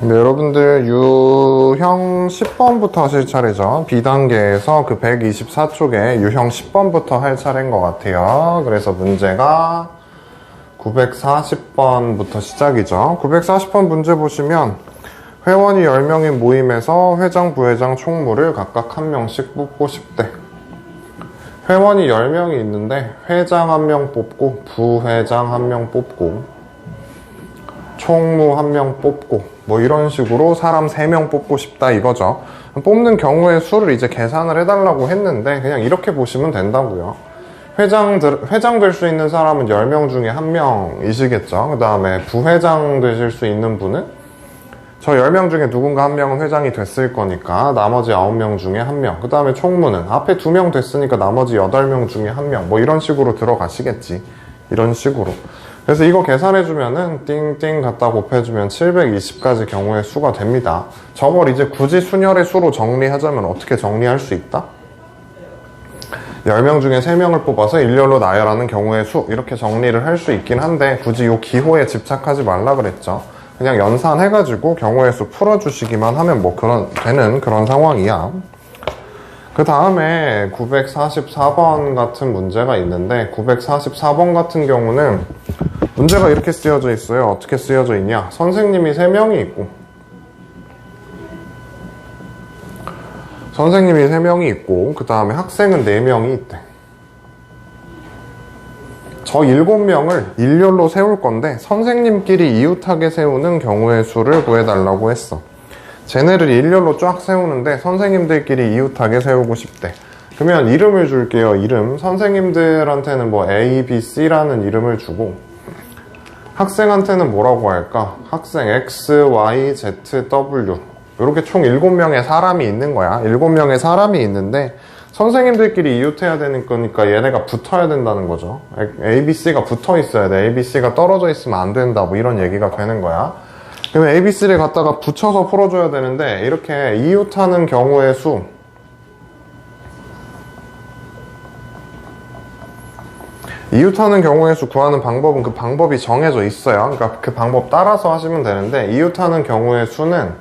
네, 여러분들 유형 10번부터 하실 차례죠. B단계에서 그 124쪽에 유형 10번부터 할 차례인 것 같아요. 그래서 문제가 940번부터 시작이죠. 940번 문제 보시면 회원이 10명인 모임에서 회장, 부회장, 총무를 각각 한 명씩 뽑고 싶대. 회원이 10명이 있는데 회장 1명 뽑고 부회장 1명 뽑고 총무 1명 뽑고 뭐 이런 식으로 사람 3명 뽑고 싶다 이거죠. 뽑는 경우의 수를 이제 계산을 해달라고 했는데 그냥 이렇게 보시면 된다고요. 회장 될 수 있는 사람은 10명 중에 1명이시겠죠. 그 다음에 부회장 되실 수 있는 분은 저 10명 중에 누군가 1명은 회장이 됐을 거니까 나머지 9명 중에 1명. 그 다음에 총무는 앞에 2명 됐으니까 나머지 8명 중에 1명. 뭐 이런 식으로 들어가시겠지. 이런 식으로. 그래서 이거 계산해주면은 띵띵 갖다 곱해주면 720까지 경우의 수가 됩니다. 저걸 이제 굳이 순열의 수로 정리하자면 어떻게 정리할 수 있다? 10명 중에 3명을 뽑아서 일렬로 나열하는 경우의 수 이렇게 정리를 할 수 있긴 한데 굳이 이 기호에 집착하지 말라 그랬죠. 그냥 연산해가지고 경우의 수 풀어주시기만 하면 뭐 되는 그런 상황이야. 그 다음에 944번 같은 문제가 있는데 944번 같은 경우는 문제가 이렇게 쓰여져 있어요. 어떻게 쓰여져 있냐? 선생님이 3명이 있고 그 다음에 학생은 4명이 있대. 저 7명을 일렬로 세울 건데 선생님끼리 이웃하게 세우는 경우의 수를 구해달라고 했어. 쟤네를 일렬로 쫙 세우는데 선생님들끼리 이웃하게 세우고 싶대. 그러면 이름을 줄게요. 이름. 선생님들한테는 뭐 A, B, C라는 이름을 주고 학생한테는 뭐라고 할까? 학생 X, Y, Z, W 이렇게 총 7명의 사람이 있는 거야. 7명의 사람이 있는데 선생님들끼리 이웃해야 되는 거니까 얘네가 붙어야 된다는 거죠. A, B, C가 붙어 있어야 돼. A, B, C가 떨어져 있으면 안 된다. 뭐 이런 얘기가 되는 거야. 그러면 A, B, C를 갖다가 붙여서 풀어줘야 되는데 이렇게 이웃하는 경우의 수 구하는 방법은 그 방법이 정해져 있어요. 그러니까 그 방법 따라서 하시면 되는데 이웃하는 경우의 수는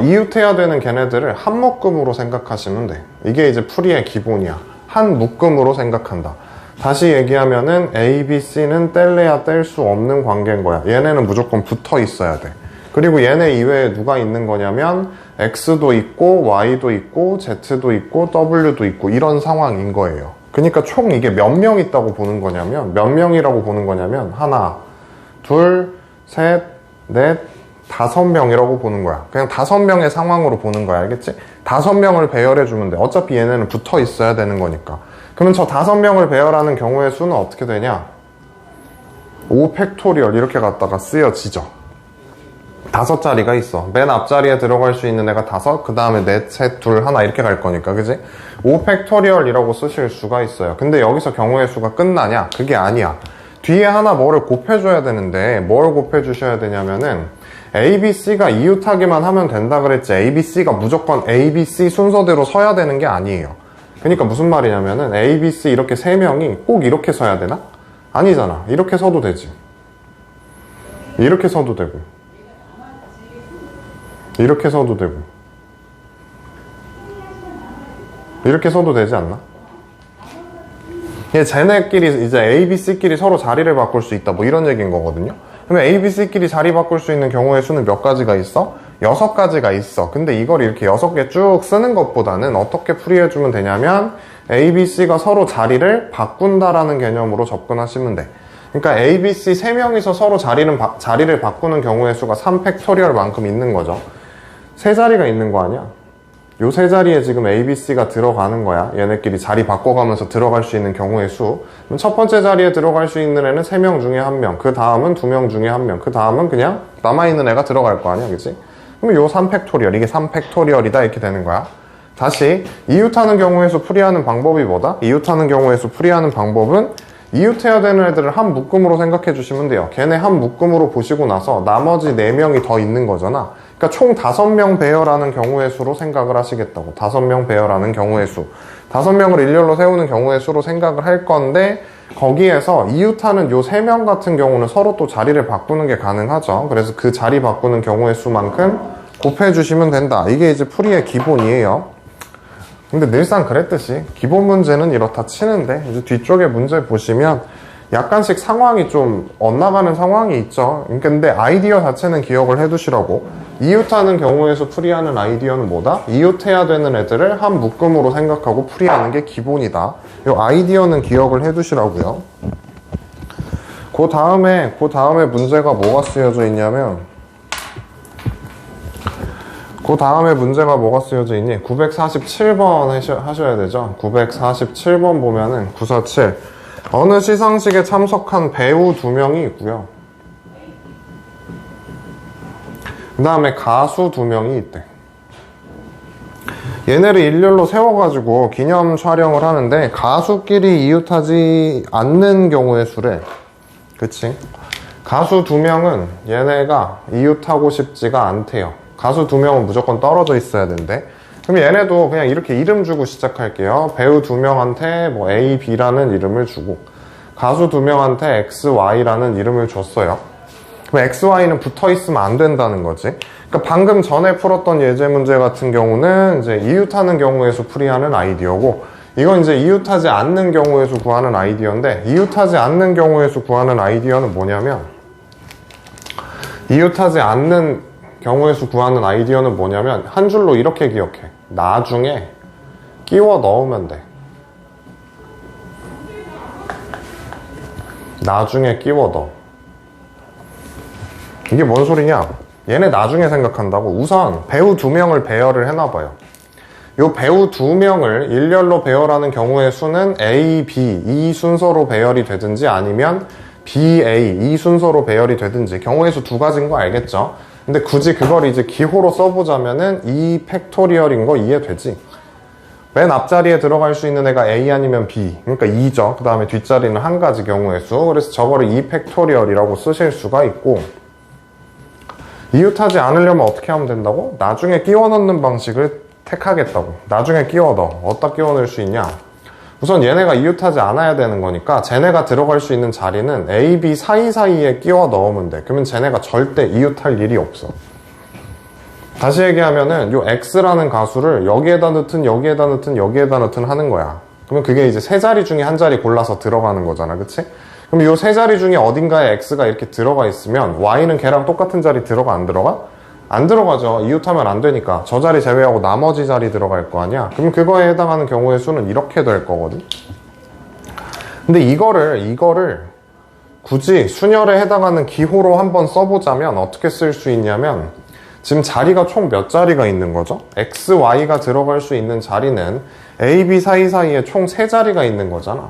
이웃해야 되는 걔네들을 한 묶음으로 생각하시면 돼. 이게 이제 풀이의 기본이야. 한 묶음으로 생각한다. 다시 얘기하면은 A, B, C는 뗄래야 뗄 수 없는 관계인 거야. 얘네는 무조건 붙어 있어야 돼. 그리고 얘네 이외에 누가 있는 거냐면 X도 있고 Y도 있고 Z도 있고 W도 있고 이런 상황인 거예요. 그러니까 총 이게 몇 명 있다고 보는 거냐면 몇 명이라고 보는 거냐면 하나, 둘, 셋, 넷, 5명이라고 보는 거야. 그냥 5명의 상황으로 보는 거야. 알겠지? 5명을 배열해주면 돼. 어차피 얘네는 붙어 있어야 되는 거니까. 그러면 저 5명을 배열하는 경우의 수는 어떻게 되냐? 5팩토리얼 이렇게 갖다가 쓰여지죠. 5자리가 있어. 맨 앞자리에 들어갈 수 있는 애가 5, 그 다음에 넷, 셋, 둘, 하나 이렇게 갈 거니까, 그지? 5팩토리얼이라고 쓰실 수가 있어요. 근데 여기서 경우의 수가 끝나냐? 그게 아니야. 뒤에 하나 뭐를 곱해줘야 되는데 뭘 곱해주셔야 되냐면은 A, B, C가 이웃하기만 하면 된다 그랬지 A, B, C가 무조건 A, B, C 순서대로 서야 되는 게 아니에요. 그러니까 무슨 말이냐면은 A, B, C 이렇게 3명이 꼭 이렇게 서야 되나? 아니잖아. 이렇게 서도 되지. 이렇게 서도 되고 이렇게 서도 되고 이렇게 서도 되지 않나? 쟤네끼리 이제 A, B, C끼리 서로 자리를 바꿀 수 있다 뭐 이런 얘기인 거거든요. 그러면 A, B, C끼리 자리 바꿀 수 있는 경우의 수는 몇 가지가 있어? 6가지가 있어. 근데 이걸 이렇게 6개 쭉 쓰는 것보다는 어떻게 풀이해주면 되냐면 A, B, C가 서로 자리를 바꾼다라는 개념으로 접근하시면 돼. 그러니까 A, B, C 3명이서 서로 자리를 바꾸는 경우의 수가 3팩토리얼 만큼 있는 거죠. 3자리가 있는 거 아니야? 요 3자리에 지금 A, B, C가 들어가는 거야. 얘네끼리 자리 바꿔가면서 들어갈 수 있는 경우의 수. 그럼 첫 번째 자리에 들어갈 수 있는 애는 3명 중에 1명. 그 다음은 2명 중에 1명. 그 다음은 그냥 남아있는 애가 들어갈 거 아니야. 그치? 그럼 요 3팩토리얼. 이게 3팩토리얼이다. 이렇게 되는 거야. 다시 이웃하는 경우의 수 풀이하는 방법이 뭐다? 이웃하는 경우의 수 풀이하는 방법은 이웃해야 되는 애들을 한 묶음으로 생각해 주시면 돼요. 걔네 한 묶음으로 보시고 나서 나머지 4명이 더 있는 거잖아. 그러니까 총 5명 배열하는 경우의 수로 생각을 하시겠다고. 5명 배열하는 경우의 수. 5명을 일렬로 세우는 경우의 수로 생각을 할 건데 거기에서 이웃하는 요 3명 같은 경우는 서로 또 자리를 바꾸는 게 가능하죠. 그래서 그 자리 바꾸는 경우의 수만큼 곱해주시면 된다. 이게 이제 풀이의 기본이에요. 근데 늘상 그랬듯이 기본 문제는 이렇다 치는데 이제 뒤쪽에 문제 보시면 약간씩 상황이 좀 엇나가는 상황이 있죠. 근데 아이디어 자체는 기억을 해두시라고. 이웃하는 경우에서 풀이하는 아이디어는 뭐다? 이웃해야 되는 애들을 한 묶음으로 생각하고 풀이하는 게 기본이다. 이 아이디어는 기억을 해두시라고요. 그 다음에 문제가 뭐가 쓰여져 있냐면, 그 다음에 문제가 뭐가 쓰여져 있니? 947번 하셔야 되죠. 947번 보면은 947. 어느 시상식에 참석한 배우 2명이 있고요. 그 다음에 가수 2명이 있대. 얘네를 일렬로 세워가지고 기념 촬영을 하는데 가수끼리 이웃하지 않는 경우의 수래. 그치? 가수 2명은 얘네가 이웃하고 싶지가 않대요. 가수 2명은 무조건 떨어져 있어야 된대. 그럼 얘네도 그냥 이렇게 이름 주고 시작할게요. 배우 2명한테 뭐 A, B라는 이름을 주고 가수 2명한테 X, Y라는 이름을 줬어요. 그럼 X, Y는 붙어 있으면 안 된다는 거지. 그러니까 방금 전에 풀었던 예제 문제 같은 경우는 이제 이웃하는 경우에서 풀이하는 아이디어고, 이건 이제 이웃하지 않는 경우에서 구하는 아이디어인데, 이웃하지 않는 경우에서 구하는 아이디어는 뭐냐면, 이웃하지 않는 경우에서 구하는 아이디어는 뭐냐면 한 줄로 이렇게 기억해. 나중에 끼워 넣으면 돼. 나중에 끼워 넣어. 이게 뭔 소리냐? 얘네 나중에 생각한다고. 우선 배우 2명을 배열을 해놔봐요. 요 배우 2명을 일렬로 배열하는 경우의 수는 A, B 이 순서로 배열이 되든지 아니면 B, A 이 순서로 배열이 되든지 경우의 수 2가지인 거 알겠죠? 근데 굳이 그걸 이제 기호로 써보자면은 2 팩토리얼인 거 이해되지? 맨 앞자리에 들어갈 수 있는 애가 A 아니면 B, 그러니까 2죠. 그 다음에 뒷자리는 1가지 경우의 수. 그래서 저거를 2 팩토리얼이라고 쓰실 수가 있고, 이웃하지 않으려면 어떻게 하면 된다고? 나중에 끼워 넣는 방식을 택하겠다고. 나중에 끼워 넣어. 어디다 끼워 넣을 수 있냐? 우선 얘네가 이웃하지 않아야 되는 거니까 쟤네가 들어갈 수 있는 자리는 A, B 사이사이에 끼워 넣으면 돼. 그러면 쟤네가 절대 이웃할 일이 없어. 다시 얘기하면은 요 X라는 가수를 여기에다 넣든 여기에다 넣든 여기에다 넣든 하는 거야. 그러면 그게 이제 3자리 중에 한 자리 골라서 들어가는 거잖아. 그치? 그럼 요 3자리 중에 어딘가에 X가 이렇게 들어가 있으면 Y는 걔랑 똑같은 자리 들어가 안 들어가? 안 들어가죠. 이웃하면 안 되니까. 저 자리 제외하고 나머지 자리 들어갈 거 아니야. 그럼 그거에 해당하는 경우의 수는 이렇게 될 거거든. 근데 이거를 굳이 순열에 해당하는 기호로 한번 써보자면 어떻게 쓸 수 있냐면, 지금 자리가 총 몇 자리가 있는 거죠? X, Y가 들어갈 수 있는 자리는 A, B 사이사이에 총 3자리가 있는 거잖아.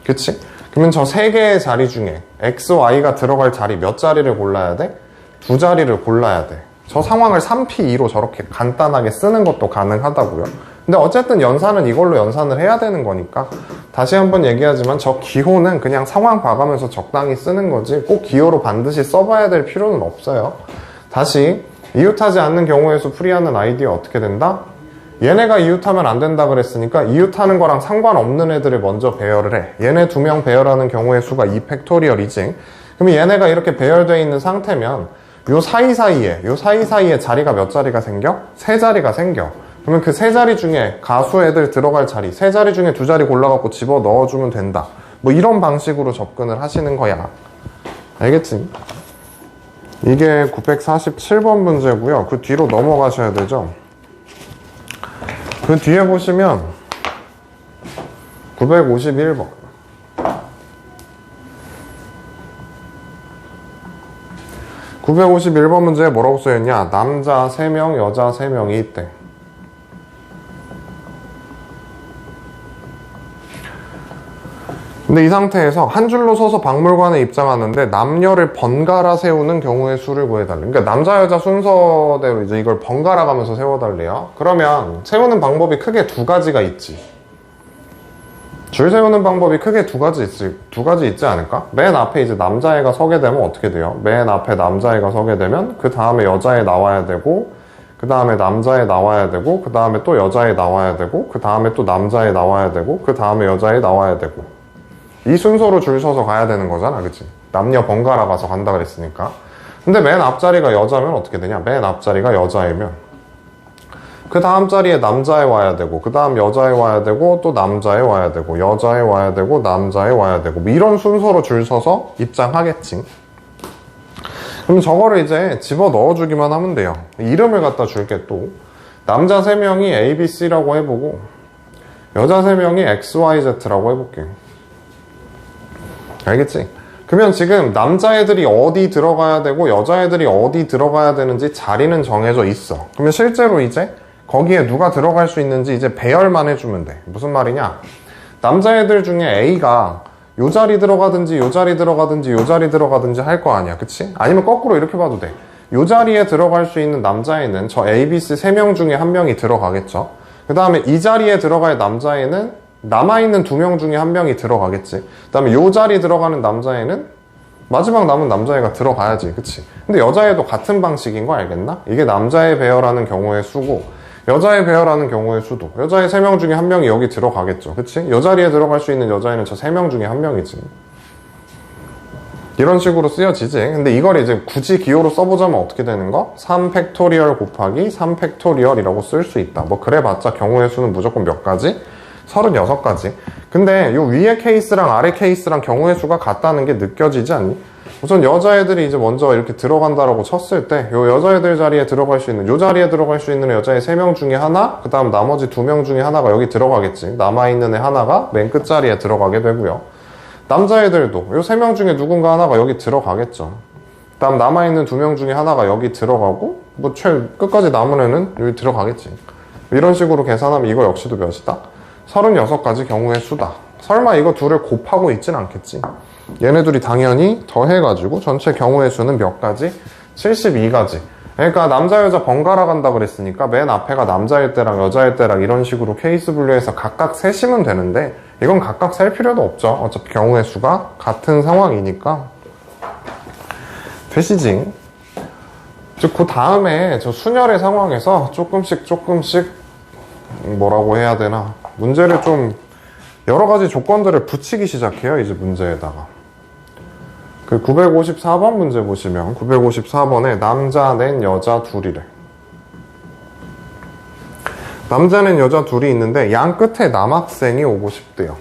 그치? 그러면 저 3개의 자리 중에 X, Y가 들어갈 자리 몇 자리를 골라야 돼? 2자리를 골라야 돼. 저 상황을 3P2로 저렇게 간단하게 쓰는 것도 가능하다고요. 근데 어쨌든 연산은 이걸로 연산을 해야 되는 거니까 다시 한번 얘기하지만 저 기호는 그냥 상황 봐가면서 적당히 쓰는 거지 꼭 기호로 반드시 써봐야 될 필요는 없어요. 다시 이웃하지 않는 경우에서 풀이하는 아이디어 어떻게 된다? 얘네가 이웃하면 안 된다 그랬으니까 이웃하는 거랑 상관없는 애들을 먼저 배열을 해. 얘네 2명 배열하는 경우의 수가 2 팩토리얼이지. 그럼 얘네가 이렇게 배열되어 있는 상태면 요 사이사이에 자리가 몇 자리가 생겨? 3자리가 생겨. 그러면 그 3자리 중에 가수 애들 들어갈 자리 3자리 중에 2자리 골라갖고 집어 넣어주면 된다. 뭐 이런 방식으로 접근을 하시는 거야. 알겠지? 이게 947번 문제고요. 그 뒤로 넘어가셔야 되죠. 그 뒤에 보시면 951번. 951번 문제에 뭐라고 써있냐? 남자 3명, 여자 3명이 있대. 근데 이 상태에서 한 줄로 서서 박물관에 입장하는데 남녀를 번갈아 세우는 경우의 수를 구해달래. 그러니까 남자 여자 순서대로 이제 이걸 번갈아 가면서 세워달래요. 그러면 세우는 방법이 크게 2가지가 있지. 줄 세우는 방법이 크게 2가지 있지 않을까? 맨 앞에 이제 남자애가 서게 되면 어떻게 돼요? 맨 앞에 남자애가 서게 되면 그 다음에 여자애 나와야 되고, 그 다음에 남자애 나와야 되고, 그 다음에 또 여자애 나와야 되고, 그 다음에 또 남자애 나와야 되고, 그 다음에 여자애 나와야 되고. 이 순서로 줄 서서 가야 되는 거잖아, 그치? 남녀 번갈아 가서 간다 그랬으니까. 근데 맨 앞자리가 여자면 어떻게 되냐? 맨 앞자리가 여자이면 그 다음 자리에 남자에 와야 되고, 그 다음 여자에 와야 되고, 또 남자에 와야 되고, 여자에 와야 되고, 남자에 와야 되고, 뭐 이런 순서로 줄 서서 입장하겠지. 그럼 저거를 이제 집어 넣어주기만 하면 돼요. 이름을 갖다 줄게 또. 남자 3명이 A, B, C라고 해보고, 여자 3명이 X, Y, Z라고 해볼게. 알겠지? 그러면 지금 남자애들이 어디 들어가야 되고, 여자애들이 어디 들어가야 되는지 자리는 정해져 있어. 그러면 실제로 이제 거기에 누가 들어갈 수 있는지 이제 배열만 해주면 돼. 무슨 말이냐? 남자애들 중에 A가 요 자리 들어가든지 요 자리 들어가든지 요 자리 들어가든지 할 거 아니야, 그치? 아니면 거꾸로 이렇게 봐도 돼. 요 자리에 들어갈 수 있는 남자애는 저 A, B, C 3명 중에 1명이 들어가겠죠. 그 다음에 이 자리에 들어갈 남자애는 남아있는 2명 중에 1명이 들어가겠지. 그 다음에 요 자리 들어가는 남자애는 마지막 남은 남자애가 들어가야지, 그치? 근데 여자애도 같은 방식인 거 알겠나? 이게 남자애 배열하는 경우의 수고, 여자애 배열하는 경우의 수도. 여자애 3명 중에 1명이 여기 들어가겠죠, 그치? 여 자리에 들어갈 수 있는 여자애는 저 3명 중에 1명이지. 이런 식으로 쓰여지지. 근데 이걸 이제 굳이 기호로 써보자면 어떻게 되는 거? 3팩토리얼 곱하기 3팩토리얼이라고 쓸 수 있다. 뭐 그래봤자 경우의 수는 무조건 몇 가지? 36가지. 근데 요 위에 케이스랑 아래 케이스랑 경우의 수가 같다는 게 느껴지지 않니? 우선 여자애들이 이제 먼저 이렇게 들어간다라고 쳤을 때 요 여자애들 자리에 들어갈 수 있는, 요 자리에 들어갈 수 있는 여자애 3명 중에 하나, 그 다음 나머지 2명 중에 하나가 여기 들어가겠지. 남아있는 애 하나가 맨 끝자리에 들어가게 되고요. 남자애들도 요 3명 중에 누군가 하나가 여기 들어가겠죠. 그 다음 남아있는 2명 중에 하나가 여기 들어가고, 뭐 끝까지 남은 애는 여기 들어가겠지. 이런 식으로 계산하면 이거 역시도 몇이다? 36가지 경우의 수다. 설마 이거 둘을 곱하고 있진 않겠지. 얘네들이 당연히 더해가지고 전체 경우의 수는 몇 가지? 72가지. 그러니까 남자 여자 번갈아 간다 그랬으니까 맨 앞에가 남자일 때랑 여자일 때랑 이런 식으로 케이스 분류해서 각각 세시면 되는데, 이건 각각 셀 필요도 없죠. 어차피 경우의 수가 같은 상황이니까 되시지. 즉 그 다음에 저 순열의 상황에서 조금씩 뭐라고 해야 되나, 문제를 좀 여러 가지 조건들을 붙이기 시작해요. 이제 문제에다가 그 954번 문제 보시면 954번에 남자 넷 여자 둘이래. 남자는 여자 둘이 있는데 양 끝에 남학생이 오고 싶대요.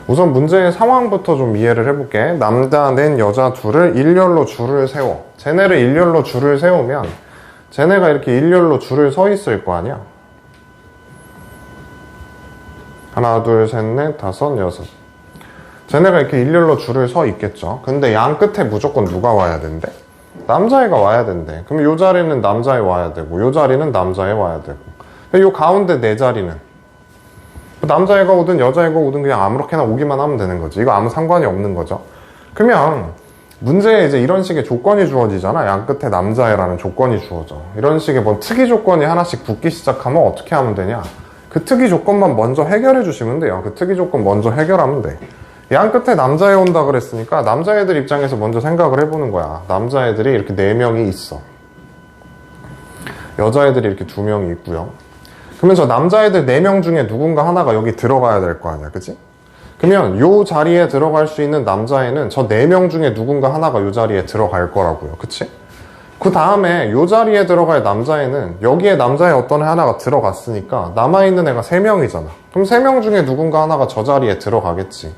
우선 문제의 상황부터 좀 이해를 해볼게. 남자 넷 여자 둘을 일렬로 줄을 세워. 쟤네를 일렬로 줄을 세우면 쟤네가 이렇게 일렬로 줄을 서 있을 거 아니야. 하나, 둘, 셋, 넷, 다섯, 여섯. 쟤네가 이렇게 일렬로 줄을 서 있겠죠. 근데 양 끝에 무조건 누가 와야 된대? 남자애가 와야 된대. 그럼 요 자리는 남자애 와야 되고, 요 자리는 남자애 와야 되고, 요 가운데 네 자리는 남자애가 오든 여자애가 오든 그냥 아무렇게나 오기만 하면 되는 거지. 이거 아무 상관이 없는 거죠. 그러면 문제에 이제 이런 식의 조건이 주어지잖아. 양 끝에 남자애라는 조건이 주어져. 이런 식의 뭐 특이 조건이 하나씩 붙기 시작하면 어떻게 하면 되냐? 그 특이 조건만 먼저 해결해 주시면 돼요. 그 특이 조건 먼저 해결하면 돼. 양 끝에 남자애 온다 그랬으니까 남자애들 입장에서 먼저 생각을 해보는 거야. 남자애들이 이렇게 4명이 있어. 여자애들이 이렇게 2명이 있고요. 그러면 저 남자애들 4명 중에 누군가 하나가 여기 들어가야 될 거 아니야, 그치? 그러면 요 자리에 들어갈 수 있는 남자애는 저 4명 중에 누군가 하나가 요 자리에 들어갈 거라고요, 그치? 그 다음에 요 자리에 들어갈 남자애는 여기에 남자애 어떤 애 하나가 들어갔으니까 남아있는 애가 3명이잖아. 그럼 3명 중에 누군가 하나가 저 자리에 들어가겠지.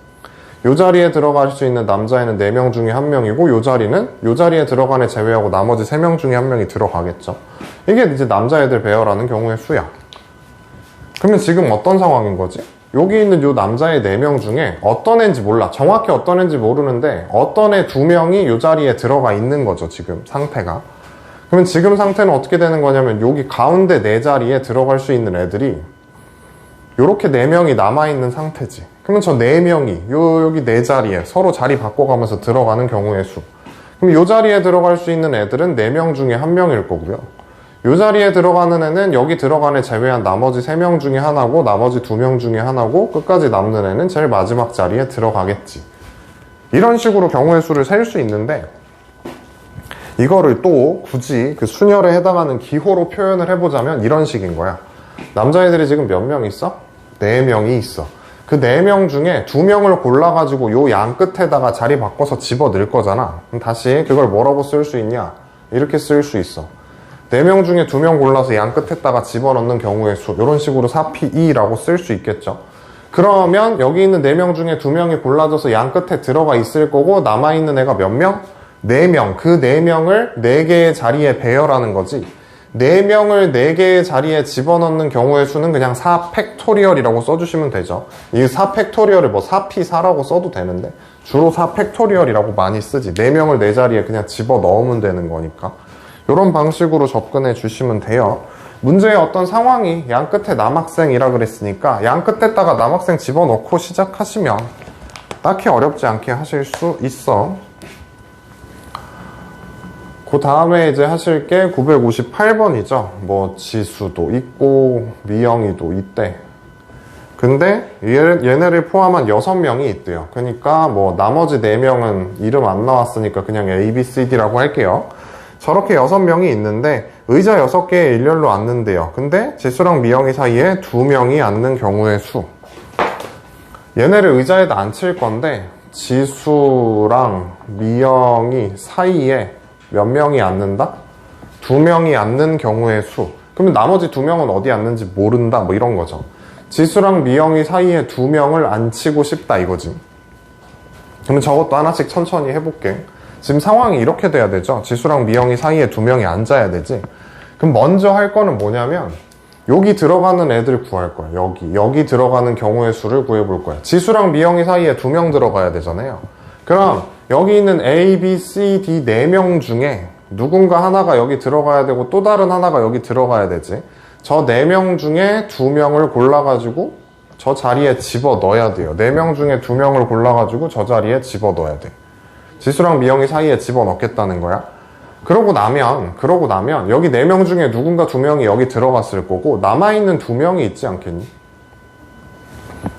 요 자리에 들어갈 수 있는 남자애는 4명 중에 1명이고, 요 자리는 요 자리에 들어간 애 제외하고 나머지 3명 중에 1명이 들어가겠죠. 이게 이제 남자애들 배열하는 경우의 수야. 그러면 지금 어떤 상황인 거지? 여기 있는 요 남자애 4명 중에 어떤 애인지 몰라. 정확히 어떤 애인지 모르는데 어떤 애 2명이 요 자리에 들어가 있는 거죠, 지금 상태가. 그러면 지금 상태는 어떻게 되는 거냐면 여기 가운데 4자리에 들어갈 수 있는 애들이 요렇게 4명이 남아있는 상태지. 그러면 저 4명이 여기 4자리에 서로 자리 바꿔가면서 들어가는 경우의 수. 그럼 요 자리에 들어갈 수 있는 애들은 4명 중에 1명일 거고요. 요 자리에 들어가는 애는 여기 들어간 애 제외한 나머지 3명 중에 하나고, 나머지 2명 중에 하나고, 끝까지 남는 애는 제일 마지막 자리에 들어가겠지. 이런 식으로 경우의 수를 셀 수 있는데, 이거를 또 굳이 그 순열에 해당하는 기호로 표현을 해보자면 이런 식인 거야. 남자애들이 지금 몇 명 있어? 4명이 있어. 그 4명 중에 2명을 골라가지고 요 양 끝에다가 자리 바꿔서 집어 넣을 거잖아. 그럼 다시 그걸 뭐라고 쓸 수 있냐? 이렇게 쓸 수 있어. 4명 중에 2명 골라서 양 끝에다가 집어넣는 경우의 수, 이런 식으로 4P2라고 쓸 수 있겠죠. 그러면 여기 있는 4명 중에 2명이 골라져서 양 끝에 들어가 있을 거고, 남아있는 애가 몇 명? 4명. 그 4명을 4개의 자리에 배열하는 거지. 4명을 4개의 자리에 집어넣는 경우의 수는 그냥 4팩토리얼이라고 써주시면 되죠. 이 4팩토리얼을 뭐 4P4라고 써도 되는데, 주로 4팩토리얼이라고 많이 쓰지. 4명을 4자리에 그냥 집어넣으면 되는 거니까. 이런 방식으로 접근해 주시면 돼요. 문제의 어떤 상황이 양 끝에 남학생이라 그랬으니까 양 끝에다가 남학생 집어넣고 시작하시면 딱히 어렵지 않게 하실 수 있어. 그 다음에 이제 하실 게 958번이죠. 뭐 지수도 있고 미영이도 있대. 근데 얘네를 포함한 6명이 있대요. 그러니까 뭐 나머지 4명은 이름 안 나왔으니까 그냥 A, B, C, D라고 할게요. 저렇게 6명이 있는데 의자 6개에 일렬로 앉는데요. 근데 지수랑 미영이 사이에 2명이 앉는 경우의 수. 얘네를 의자에다 앉힐 건데 지수랑 미영이 사이에 몇 명이 앉는다? 2명이 앉는 경우의 수. 그러면 나머지 2명은 어디 앉는지 모른다, 뭐 이런 거죠. 지수랑 미영이 사이에 2명을 앉히고 싶다 이거지. 그러면 저것도 하나씩 천천히 해볼게. 지금 상황이 이렇게 돼야 되죠. 지수랑 미영이 사이에 2명이 앉아야 되지. 그럼 먼저 할 거는 뭐냐면 여기 들어가는 애들 구할 거야. 여기 들어가는 경우의 수를 구해볼 거야. 지수랑 미영이 사이에 2명 들어가야 되잖아요. 그럼 여기 있는 A, B, C, D 4명 중에 누군가 하나가 여기 들어가야 되고 또 다른 하나가 여기 들어가야 되지. 저 4명 중에 2명을 골라가지고 저 자리에 집어 넣어야 돼요. 4명 중에 2명을 골라가지고 저 자리에 집어 넣어야 돼. 지수랑 미영이 사이에 집어넣겠다는 거야. 그러고 나면 여기 4명 중에 누군가 2명이 여기 들어갔을 거고 남아있는 2명이 있지 않겠니?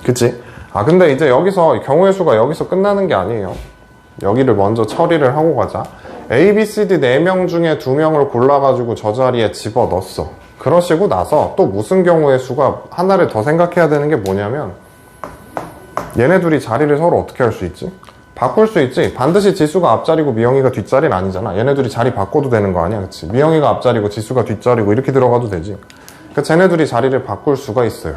그치? 근데 이제 여기서 경우의 수가 여기서 끝나는 게 아니에요. 여기를 먼저 처리를 하고 가자. A, B, C, D 4명 중에 2명을 골라가지고 저 자리에 집어넣었어. 그러시고 나서 또 무슨 경우의 수가 하나를 더 생각해야 되는 게 뭐냐면 얘네 둘이 자리를 서로 어떻게 할 수 있지? 바꿀 수 있지. 반드시 지수가 앞자리고 미영이가 뒷자리는 아니잖아. 얘네들이 자리 바꿔도 되는 거 아니야, 그치? 미영이가 앞자리고 지수가 뒷자리고 이렇게 들어가도 되지. 그러니까 쟤네들이 자리를 바꿀 수가 있어요.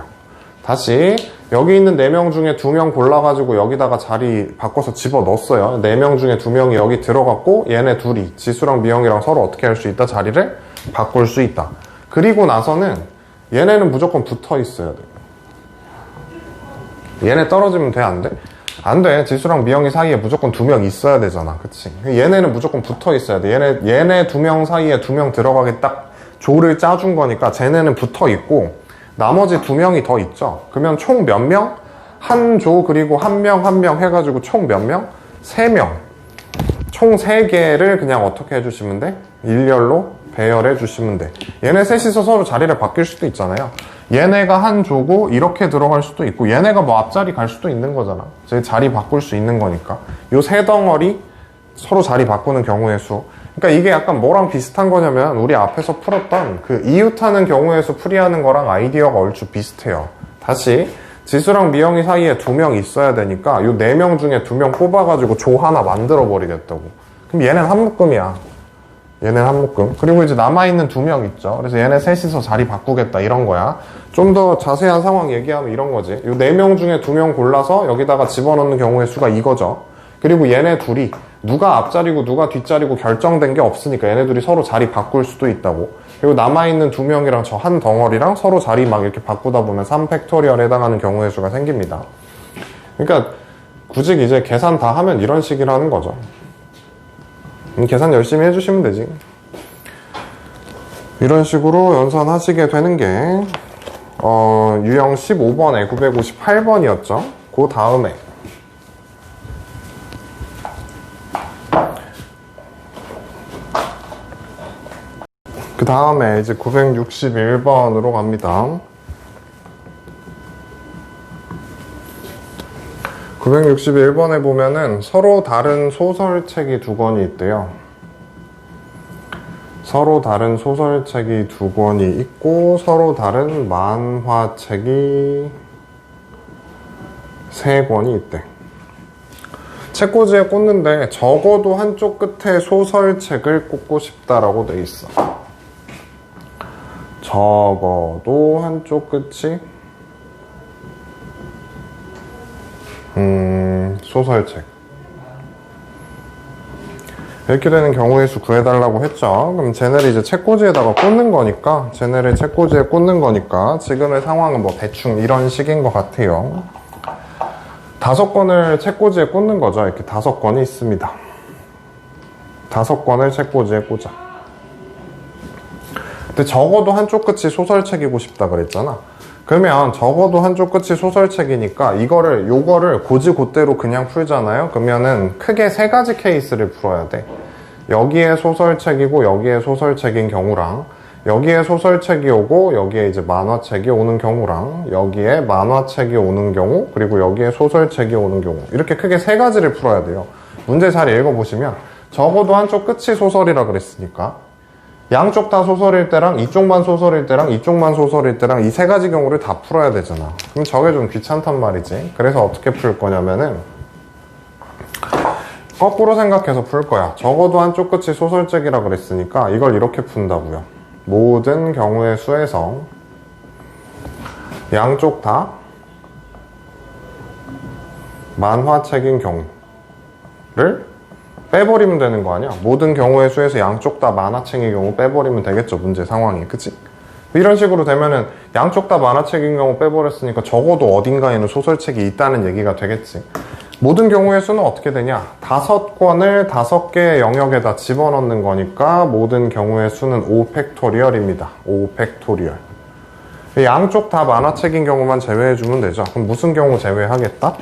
다시 여기 있는 4명 중에 2명 골라가지고 여기다가 자리 바꿔서 집어넣었어요. 4명 중에 2명이 여기 들어갔고 얘네 둘이 지수랑 미영이랑 서로 어떻게 할 수 있다? 자리를 바꿀 수 있다. 그리고 나서는 얘네는 무조건 붙어 있어야 돼. 얘네 떨어지면 돼? 안 돼? 안 돼. 지수랑 미영이 사이에 무조건 2명 있어야 되잖아. 그치? 얘네는 무조건 붙어 있어야 돼. 얘네 2명 사이에 2명 들어가게 딱 조를 짜준 거니까 쟤네는 붙어 있고 나머지 2명이 더 있죠. 그러면 총 몇 명? 한 조 그리고 한 명 해가지고 총 몇 명? 3명. 총 3개를 그냥 어떻게 해주시면 돼? 일렬로 배열해 주시면 돼. 얘네 셋이서 서로 자리를 바뀔 수도 있잖아요. 얘네가 한 조고 이렇게 들어갈 수도 있고 얘네가 뭐 앞자리 갈 수도 있는 거잖아. 자리 바꿀 수 있는 거니까. 요 세 덩어리 서로 자리 바꾸는 경우의 수. 그러니까 이게 약간 뭐랑 비슷한 거냐면 우리 앞에서 풀었던 그 이웃하는 경우의 수 풀이하는 거랑 아이디어가 얼추 비슷해요. 다시 지수랑 미영이 사이에 2명 있어야 되니까 요 4명 중에 2명 뽑아가지고 조 하나 만들어 버리겠다고. 그럼 얘는 한 묶음이야. 얘는 한 묶음. 그리고 이제 남아있는 2명 있죠. 그래서 얘네 셋이서 자리 바꾸겠다 이런 거야. 좀 더 자세한 상황 얘기하면 이런 거지. 요 4명 중에 2명 골라서 여기다가 집어넣는 경우의 수가 이거죠. 그리고 얘네 둘이 누가 앞자리고 누가 뒷자리고 결정된 게 없으니까 얘네 둘이 서로 자리 바꿀 수도 있다고. 그리고 남아있는 2명이랑 저 한 덩어리랑 서로 자리 막 이렇게 바꾸다 보면 3팩토리얼에 해당하는 경우의 수가 생깁니다. 그러니까 굳이 이제 계산 다 하면 이런 식이라는 거죠. 계산 열심히 해주시면 되지. 이런 식으로 연산하시게 되는 게 유형 15번에 958번이었죠. 그 다음에 이제 961번으로 갑니다. 961번에 보면은 서로 다른 소설책이 2권이 있대요. 서로 다른 소설책이 2권이 있고 서로 다른 만화책이 3권이 있대. 책꽂이에 꽂는데 적어도 한쪽 끝에 소설책을 꽂고 싶다라고 돼 있어. 적어도 한쪽 끝이 소설책. 이렇게 되는 경우의 수 구해달라고 했죠. 그럼 쟤네를 이제 책꽂이에다가 꽂는 거니까, 쟤네를 책꽂이에 꽂는 거니까 지금의 상황은 뭐 대충 이런 식인 것 같아요. 5권을 책꽂이에 꽂는 거죠. 이렇게 5권이 있습니다. 5권을 책꽂이에 꽂아. 근데 적어도 한쪽 끝이 소설책이고 싶다 그랬잖아. 그러면 적어도 한쪽 끝이 소설책이니까 요거를 고지고대로 그냥 풀잖아요. 그러면은 크게 3가지 케이스를 풀어야 돼. 여기에 소설책이고 여기에 소설책인 경우랑, 여기에 소설책이 오고 여기에 이제 만화책이 오는 경우랑, 여기에 만화책이 오는 경우, 그리고 여기에 소설책이 오는 경우, 이렇게 크게 3가지를 풀어야 돼요. 문제 잘 읽어보시면 적어도 한쪽 끝이 소설이라 그랬으니까 양쪽 다 소설일 때랑 이쪽만 소설일 때랑 이쪽만 소설일 때랑 이 3가지 경우를 다 풀어야 되잖아. 그럼 저게 좀 귀찮단 말이지. 그래서 어떻게 풀 거냐면은 거꾸로 생각해서 풀 거야. 적어도 한쪽 끝이 소설책이라 그랬으니까 이걸 이렇게 푼다고요. 모든 경우의 수에서 양쪽 다 만화책인 경우를 빼버리면 되는 거 아니야? 모든 경우의 수에서 양쪽 다 만화책인 경우 빼버리면 되겠죠, 문제 상황이. 그치? 이런 식으로 되면은 양쪽 다 만화책인 경우 빼버렸으니까 적어도 어딘가에는 소설책이 있다는 얘기가 되겠지. 모든 경우의 수는 어떻게 되냐? 5권을 5개의 영역에다 집어넣는 거니까 모든 경우의 수는 5팩토리얼입니다. 5팩토리얼. 양쪽 다 만화책인 경우만 제외해주면 되죠. 그럼 무슨 경우 제외하겠다?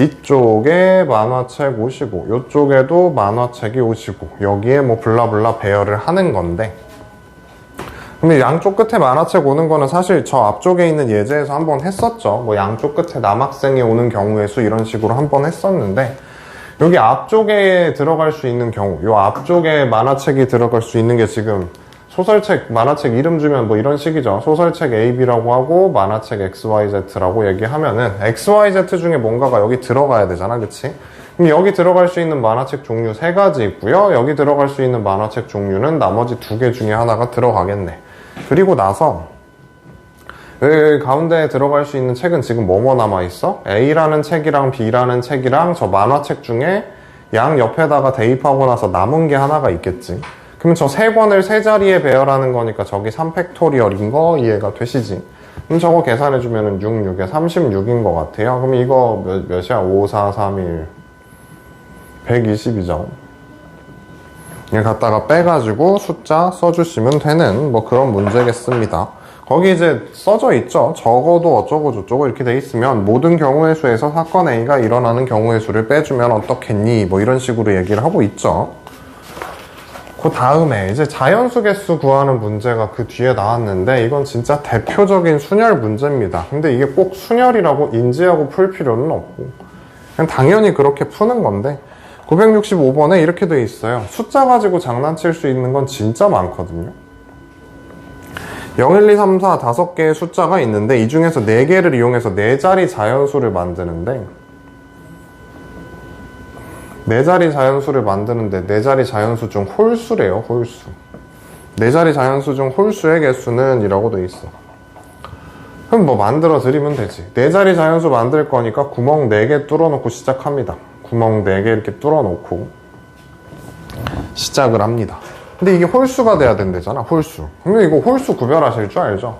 이쪽에 만화책 오시고 이쪽에도 만화책이 오시고 여기에 뭐 블라블라 배열을 하는 건데, 근데 양쪽 끝에 만화책 오는 거는 사실 저 앞쪽에 있는 예제에서 한번 했었죠. 뭐 양쪽 끝에 남학생이 오는 경우의 수 이런 식으로 한번 했었는데, 여기 앞쪽에 들어갈 수 있는 경우, 요 앞쪽에 만화책이 들어갈 수 있는 게 지금 소설책, 만화책 이름 주면 뭐 이런 식이죠. 소설책 A, B라고 하고 만화책 X, Y, Z라고 얘기하면은 X, Y, Z 중에 뭔가가 여기 들어가야 되잖아. 그치? 그럼 여기 들어갈 수 있는 만화책 종류 3가지 있고요. 여기 들어갈 수 있는 만화책 종류는 나머지 2개 중에 하나가 들어가겠네. 그리고 나서 여기 가운데에 들어갈 수 있는 책은 지금 뭐뭐 남아있어? A라는 책이랑 B라는 책이랑 저 만화책 중에 양 옆에다가 대입하고 나서 남은 게 하나가 있겠지. 그러면 저 3권을 3자리에 배열하는 거니까 저기 3팩토리얼인 거 이해가 되시지? 그럼 저거 계산해주면 6, 6에 36인 것 같아요. 그럼 이거 몇이야? 5, 4, 3, 1 120이죠. 이거 갖다가 빼가지고 숫자 써주시면 되는 뭐 그런 문제겠습니다. 거기 이제 써져 있죠. 적어도 어쩌고 저쩌고 이렇게 돼 있으면 모든 경우의 수에서 사건 A가 일어나는 경우의 수를 빼주면 어떻겠니? 뭐 이런 식으로 얘기를 하고 있죠. 그 다음에 이제 자연수 개수 구하는 문제가 그 뒤에 나왔는데, 이건 진짜 대표적인 순열 문제입니다. 근데 이게 꼭 순열이라고 인지하고 풀 필요는 없고 그냥 당연히 그렇게 푸는 건데, 965번에 이렇게 돼 있어요. 숫자 가지고 장난칠 수 있는 건 진짜 많거든요. 0, 1, 2, 3, 4 5개의 숫자가 있는데 이 중에서 4개를 이용해서 4자리 자연수를 만드는데, 4자리 자연수를 만드는데 4자리 자연수 중 홀수래요. 홀수. 4자리 자연수 중 홀수의 개수는 이라고 돼 있어. 그럼 뭐 만들어 드리면 되지. 4자리 자연수 만들 거니까 구멍 4개 뚫어놓고 시작합니다. 구멍 4개 이렇게 뚫어놓고 시작을 합니다. 근데 이게 홀수가 돼야 된대잖아. 홀수. 그러면 이거 홀수 구별하실 줄 알죠?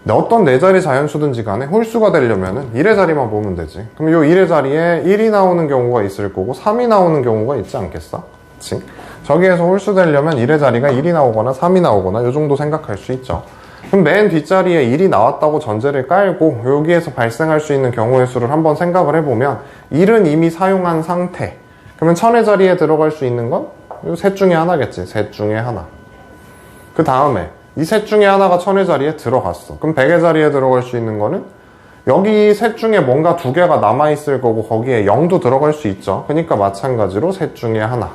근데 어떤 4자리 자연수든지 간에 홀수가 되려면은 1의 자리만 보면 되지. 그럼 요 1의 자리에 1이 나오는 경우가 있을 거고 3이 나오는 경우가 있지 않겠어? 그치? 저기에서 홀수 되려면 1의 자리가 1이 나오거나 3이 나오거나 요 정도 생각할 수 있죠. 그럼 맨 뒷자리에 1이 나왔다고 전제를 깔고 여기에서 발생할 수 있는 경우의 수를 한번 생각을 해보면 1은 이미 사용한 상태. 그러면 1000의 자리에 들어갈 수 있는 건 요 셋 중에 하나겠지. 셋 중에 하나. 그 다음에 이 셋 중에 하나가 1000의 자리에 들어갔어. 그럼 100의 자리에 들어갈 수 있는 거는 여기 셋 중에 뭔가 2개가 남아있을 거고 거기에 0도 들어갈 수 있죠. 그러니까 마찬가지로 셋 중에 하나.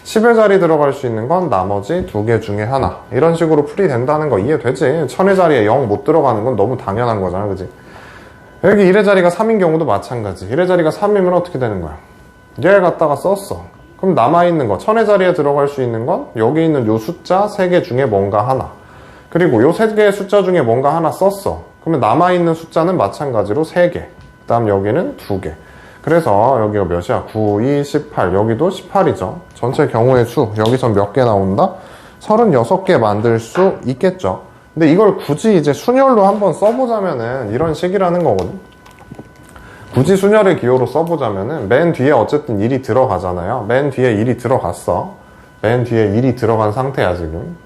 10의 자리 들어갈 수 있는 건 나머지 2개 중에 하나. 이런 식으로 풀이된다는 거 이해되지? 1000의 자리에 0 못 들어가는 건 너무 당연한 거잖아, 그지? 여기 1의 자리가 3인 경우도 마찬가지. 1의 자리가 3이면 어떻게 되는 거야? 얘를 갖다가 썼어. 그럼 남아있는 거, 1000의 자리에 들어갈 수 있는 건 여기 있는 요 숫자 3개 중에 뭔가 하나. 그리고 요 3개의 숫자 중에 뭔가 하나 썼어. 그러면 남아있는 숫자는 마찬가지로 3개. 그 다음 여기는 2개. 그래서 여기가 몇이야? 9, 2, 18. 여기도 18이죠. 전체 경우의 수, 여기서 몇 개 나온다? 36개 만들 수 있겠죠. 근데 이걸 굳이 이제 순열로 한번 써보자면은 이런 식이라는 거거든. 굳이 순열의 기호로 써보자면은 맨 뒤에 어쨌든 1이 들어가잖아요. 맨 뒤에 1이 들어갔어. 맨 뒤에 1이 들어간 상태야, 지금.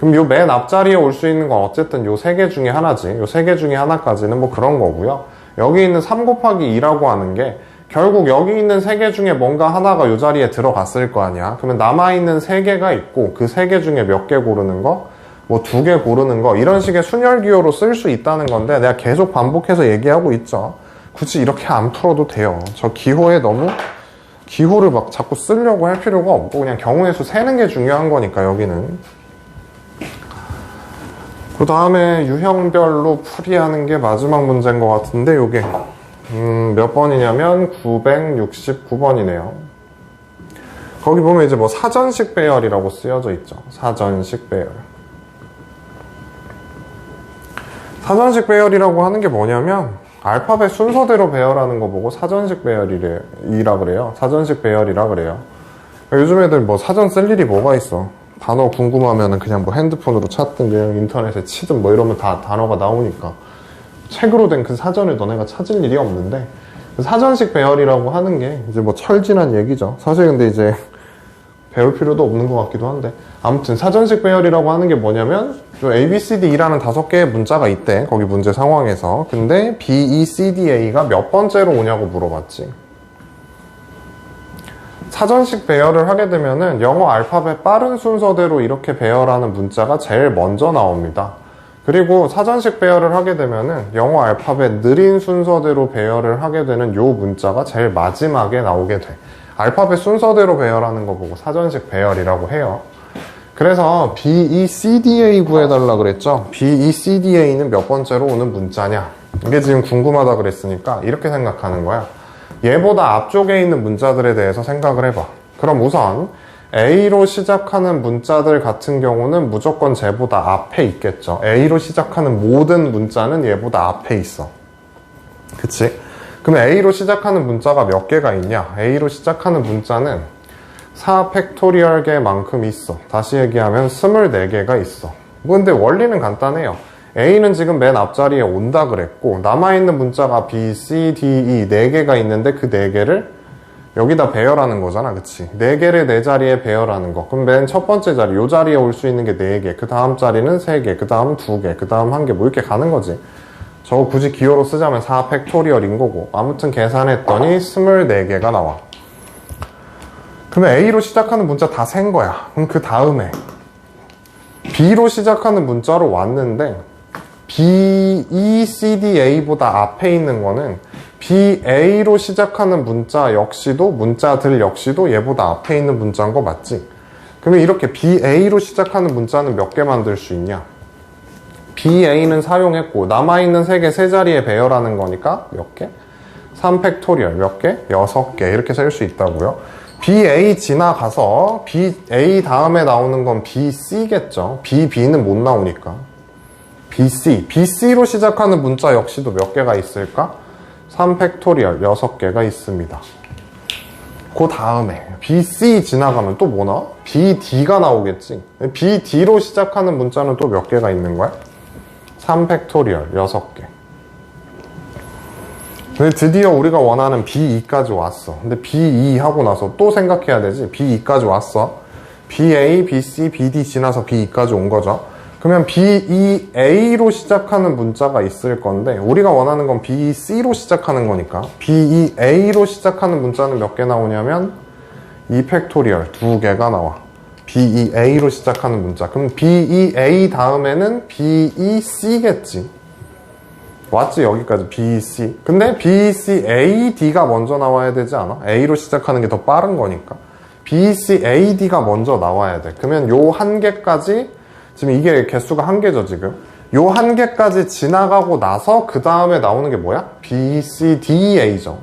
그럼 요 맨 앞자리에 올 수 있는 건 어쨌든 요 3개 중에 하나지. 요 3개 중에 하나까지는 뭐 그런 거고요. 여기 있는 3 곱하기 2라고 하는 게 결국 여기 있는 3개 중에 뭔가 하나가 요 자리에 들어갔을 거 아니야. 그러면 남아있는 3개가 있고 그 3개 중에 몇 개 고르는 거? 뭐 2개 고르는 거? 이런 식의 순열 기호로 쓸 수 있다는 건데 내가 계속 반복해서 얘기하고 있죠. 굳이 이렇게 안 풀어도 돼요. 저 기호에 너무 기호를 막 자꾸 쓰려고 할 필요가 없고 그냥 경우의 수 세는 게 중요한 거니까 여기는. 그 다음에 유형별로 풀이하는 게 마지막 문제인 것 같은데 요게 몇 번이냐면 969번이네요. 거기 보면 이제 뭐 사전식 배열이라고 쓰여져 있죠. 사전식 배열. 사전식 배열이라고 하는 게 뭐냐면 알파벳 순서대로 배열하는 거 보고 사전식 배열이라 그래요. 사전식 배열이라 그래요. 요즘 애들 뭐 사전 쓸 일이 뭐가 있어. 단어 궁금하면은 그냥 뭐 핸드폰으로 찾든 그냥 인터넷에 치든 뭐 이러면 다 단어가 나오니까 책으로 된 그 사전을 너네가 찾을 일이 없는데 사전식 배열이라고 하는 게 이제 뭐 철진한 얘기죠. 사실 근데 이제 배울 필요도 없는 것 같기도 한데 아무튼 사전식 배열이라고 하는 게 뭐냐면 A, B, C, D라는 5개의 문자가 있대. 거기 문제 상황에서. 근데 B, E, C, D, A가 몇 번째로 오냐고 물어봤지. 사전식 배열을 하게 되면은 영어 알파벳 빠른 순서대로 이렇게 배열하는 문자가 제일 먼저 나옵니다. 그리고 사전식 배열을 하게 되면은 영어 알파벳 느린 순서대로 배열을 하게 되는 요 문자가 제일 마지막에 나오게 돼. 알파벳 순서대로 배열하는 거 보고 사전식 배열이라고 해요. 그래서 B, E, C, D, A 구해달라 그랬죠. B, E, C, D, A는 몇 번째로 오는 문자냐. 이게 지금 궁금하다 그랬으니까 이렇게 생각하는 거야. 얘보다 앞쪽에 있는 문자들에 대해서 생각을 해봐. 그럼 우선 A로 시작하는 문자들 같은 경우는 무조건 쟤보다 앞에 있겠죠. A로 시작하는 모든 문자는 얘보다 앞에 있어. 그치? 그럼 A로 시작하는 문자가 몇 개가 있냐? A로 시작하는 문자는 4 팩토리얼 개만큼 있어. 다시 얘기하면 24개가 있어. 근데 원리는 간단해요. A는 지금 맨 앞자리에 온다 그랬고 남아있는 문자가 B, C, D, E 4개가 있는데 그 4개를 여기다 배열하는 거잖아. 그치? 4개를 4자리에 배열하는 거. 그럼 맨 첫 번째 자리, 요 자리에 올 수 있는 게 4개, 그 다음 자리는 3개, 그 다음 2개, 그 다음 1개 뭐 이렇게 가는 거지. 저거 굳이 기호로 쓰자면 4 팩토리얼인 거고 아무튼 계산했더니 24개가 나와. 그러면 A로 시작하는 문자 다 센 거야. 그럼 그 다음에 B로 시작하는 문자로 왔는데 B, E, C, D, A보다 앞에 있는 거는 B, A로 시작하는 문자들 역시도 얘보다 앞에 있는 문자인 거 맞지? 그러면 이렇게 B, A로 시작하는 문자는 몇 개 만들 수 있냐? B, A는 사용했고 남아있는 3개 세 자리에 배열하는 거니까 몇 개? 3 팩토리얼 몇 개? 6개 이렇게 쓸 수 있다고요. B, A 지나가서 B, A 다음에 나오는 건 B, C겠죠. B, B는 못 나오니까. B, C. B, C로 시작하는 문자 역시도 몇 개가 있을까? 3 팩토리얼 6개가 있습니다. 그 다음에 B, C 지나가면 또 뭐 나와? B, D가 나오겠지. B, D로 시작하는 문자는 또 몇 개가 있는 거야? 3 팩토리얼 6개. 근데 드디어 우리가 원하는 B2까지 왔어. 근데 B2 하고 나서 또 생각해야 되지. B2까지 왔어. BA, BC, BD 지나서 B2까지 온 거죠. 그러면 BEA로 시작하는 문자가 있을 건데 우리가 원하는 건 BEC로 시작하는 거니까 BEA로 시작하는 문자는 몇 개 나오냐면 2 팩토리얼 2개가 나와. BEA로 시작하는 문자. 그럼 BEA 다음에는 BEC겠지. 왔지 여기까지 BEC. 근데 BEC, AD가 먼저 나와야 되지 않아? A로 시작하는 게 더 빠른 거니까. B, C, A, D가 먼저 나와야 돼. 그러면 요 한 개까지, 지금 이게 개수가 한 개죠, 지금. 요 한 개까지 지나가고 나서 그 다음에 나오는 게 뭐야? B, C, D, A죠.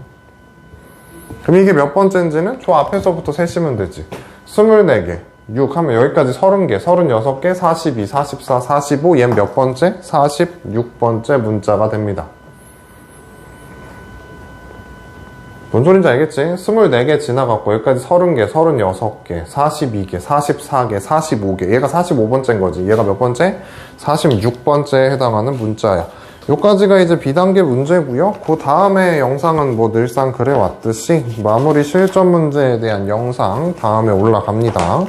그럼 이게 몇 번째인지는 저 앞에서부터 세시면 되지. 24개, 6 하면 여기까지 30개, 36개, 42, 44, 45, 얘는 몇 번째? 46번째 문자가 됩니다. 뭔 소린지 알겠지? 24개 지나갔고 여기까지 30개, 36개, 42개, 44개, 45개. 얘가 45번째인 거지. 얘가 몇 번째? 46번째에 해당하는 문자야. 요까지가 이제 B단계 문제고요. 그 다음에 영상은 뭐 늘상 그래왔듯이 마무리 실전 문제에 대한 영상 다음에 올라갑니다.